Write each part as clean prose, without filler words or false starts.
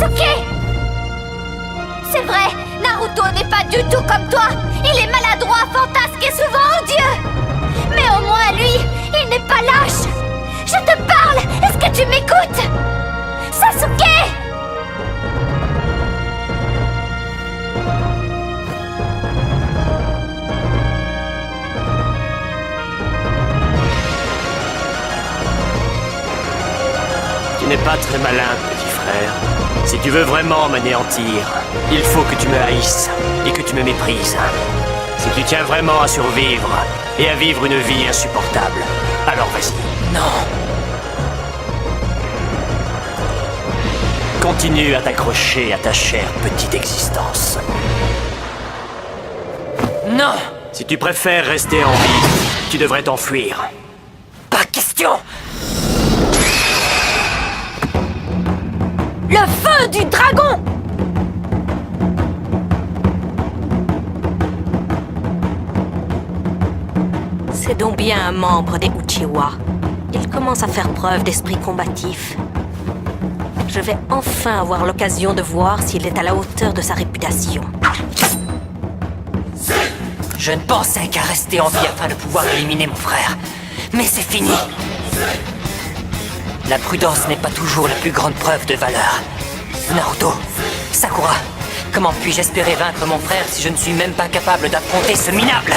Sasuke! C'est vrai, Naruto n'est pas du tout comme toi. Il est maladroit, fantasque et souvent odieux. Mais au moins lui, il n'est pas lâche. Je te parle, est-ce que tu m'écoutes? Sasuke! Tu n'es pas très malin, petit frère. Si tu veux vraiment m'anéantir, il faut que tu me haïsses et que tu me méprises. Si tu tiens vraiment à survivre et à vivre une vie insupportable, alors vas-y. Non. Continue à t'accrocher à ta chère petite existence. Non. Si tu préfères rester en vie, tu devrais t'enfuir. Pas question. Le feu du dragon! C'est donc bien un membre des Uchiwa. Il commence à faire preuve d'esprit combatif. Je vais enfin avoir l'occasion de voir s'il est à la hauteur de sa réputation. Je ne pensais qu'à rester en vie afin de pouvoir éliminer mon frère. Mais c'est fini. La prudence n'est pas toujours la plus grande preuve de valeur. Naruto, Sakura, comment puis-je espérer vaincre mon frère si je ne suis même pas capable d'affronter ce minable?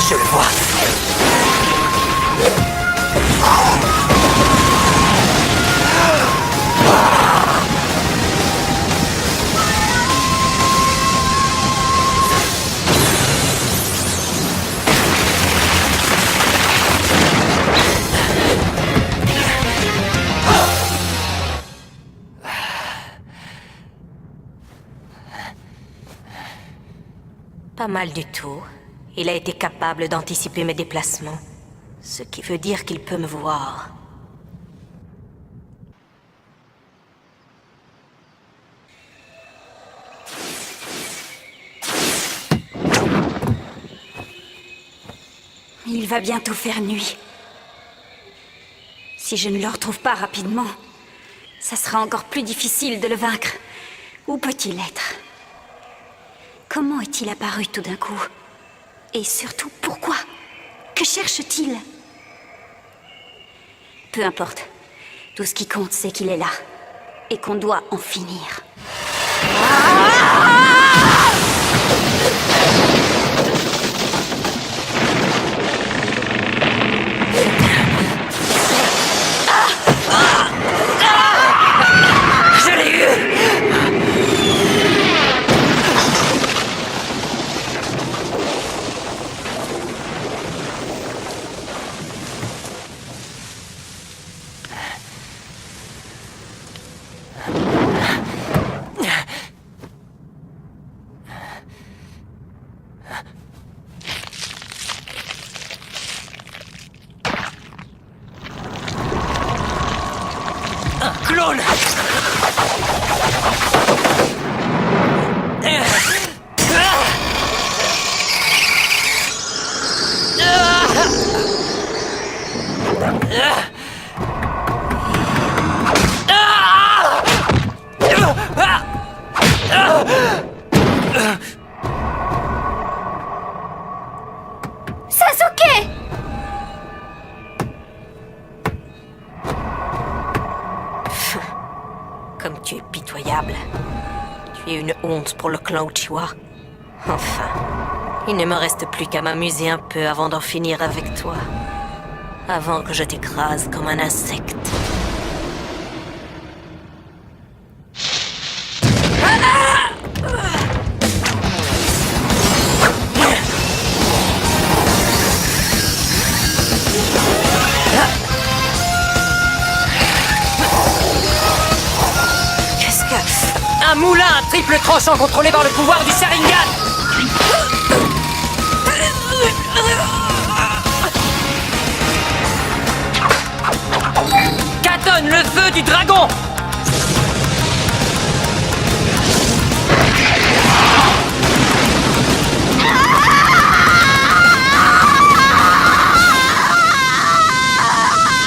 Je le vois. Pas mal du tout. Il a été capable d'anticiper mes déplacements. Ce qui veut dire qu'il peut me voir. Il va bientôt faire nuit. Si je ne le retrouve pas rapidement, ça sera encore plus difficile de le vaincre. Où peut-il être? Comment est-il apparu tout d'un coup? Et surtout, pourquoi? Que cherche-t-il? Peu importe. Tout ce qui compte, c'est qu'il est là. Et qu'on doit en finir. Je l'ai eu! Un clone! Sasuke! Comme tu es pitoyable. Tu es une honte pour le clan Uchiwa. Enfin, il ne me reste plus qu'à m'amuser un peu avant d'en finir avec toi. Avant que je t'écrase comme un insecte. un triple tranchant contrôlé par le pouvoir du Sharingan. Katon, le feu du dragon.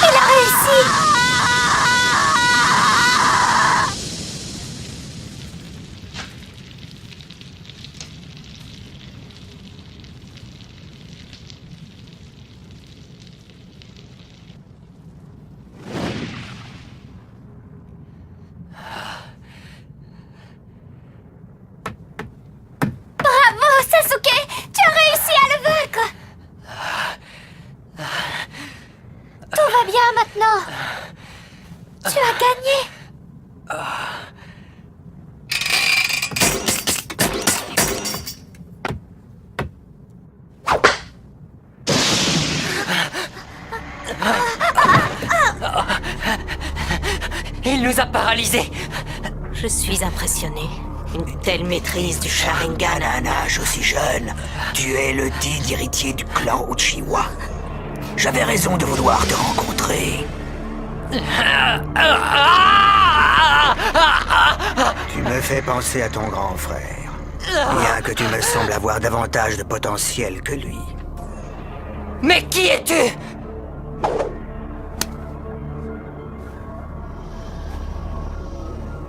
Il a réussi! Bravo, Sasuke! Tu as réussi à le vaincre! Tout va bien maintenant. Tu as gagné. Il nous a paralysés. Je suis impressionnée. Une telle maîtrise du Sharingan. À un âge aussi jeune, tu es le digne héritier du clan Uchiwa. J'avais raison de vouloir te rencontrer. Tu me fais penser à ton grand frère. Bien que tu me sembles avoir davantage de potentiel que lui. Mais qui es-tu?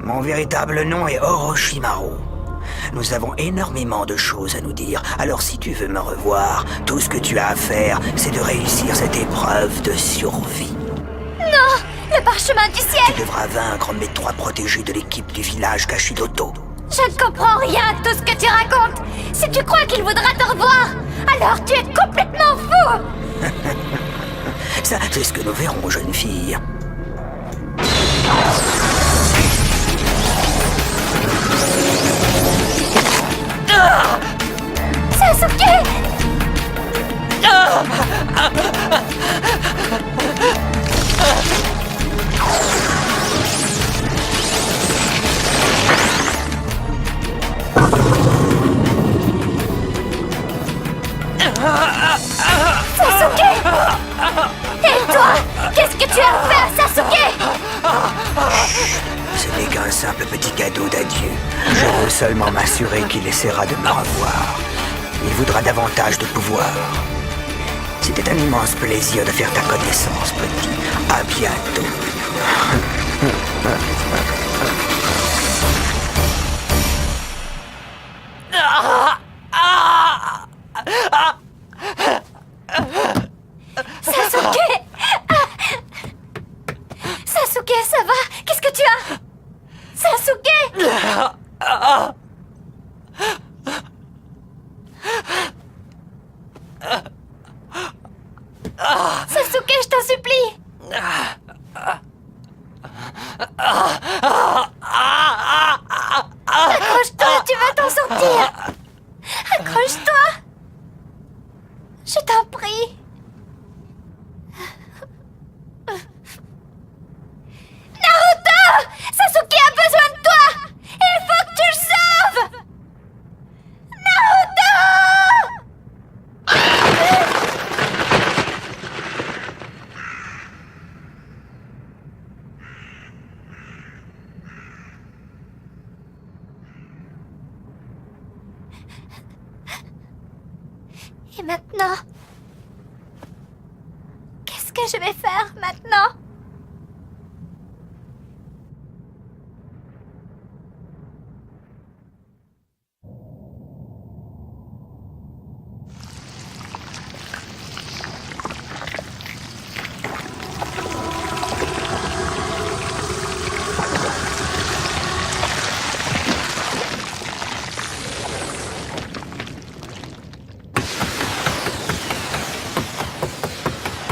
Mon véritable nom est Orochimaru. Nous avons énormément de choses à nous dire, alors si tu veux me revoir, tout ce que tu as à faire, c'est de réussir cette épreuve de survie. Non! Le parchemin du ciel! Tu devras vaincre mes 3 protégés de l'équipe du village Kashidoto. Je ne comprends rien de tout ce que tu racontes! Si tu crois qu'il voudra te revoir, alors tu es complètement fou! Ça, c'est ce que nous verrons, jeune fille. Sasuke! Sasuke! Et toi? Qu'est-ce que tu as fait à Sasuke? Ce n'est qu'un simple petit cadeau d'adieu. Je veux seulement m'assurer qu'il essaiera de me revoir. Il voudra davantage de pouvoir. C'était un immense plaisir de faire ta connaissance, petit. À bientôt. Sasuke! Sasuke, ça va? Qu'est-ce que tu as? Sasuke! Sasuke, je t'en supplie! Accroche-toi, tu vas t'en sortir! Accroche-toi! Je t'en prie! Naruto! Sasuke a besoin de toi! Il faut que tu le sauves! Naruto! Et maintenant? Qu'est-ce que je vais faire maintenant?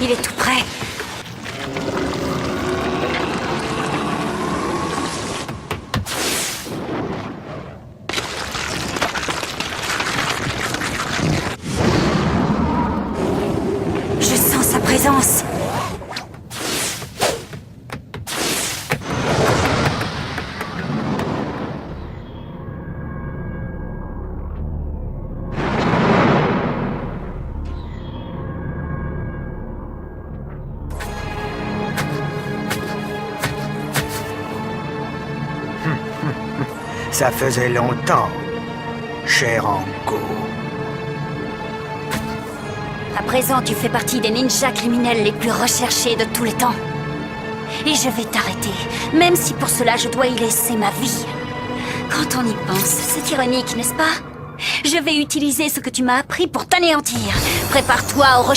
Il est tout près. Je sens sa présence. Ça faisait longtemps, cher Anko. À présent, tu fais partie des ninjas criminels les plus recherchés de tous les temps. Et je vais t'arrêter, même si pour cela je dois y laisser ma vie. Quand on y pense, c'est ironique, n'est-ce pas? Je vais utiliser ce que tu m'as appris pour t'anéantir. Prépare-toi aux recherches.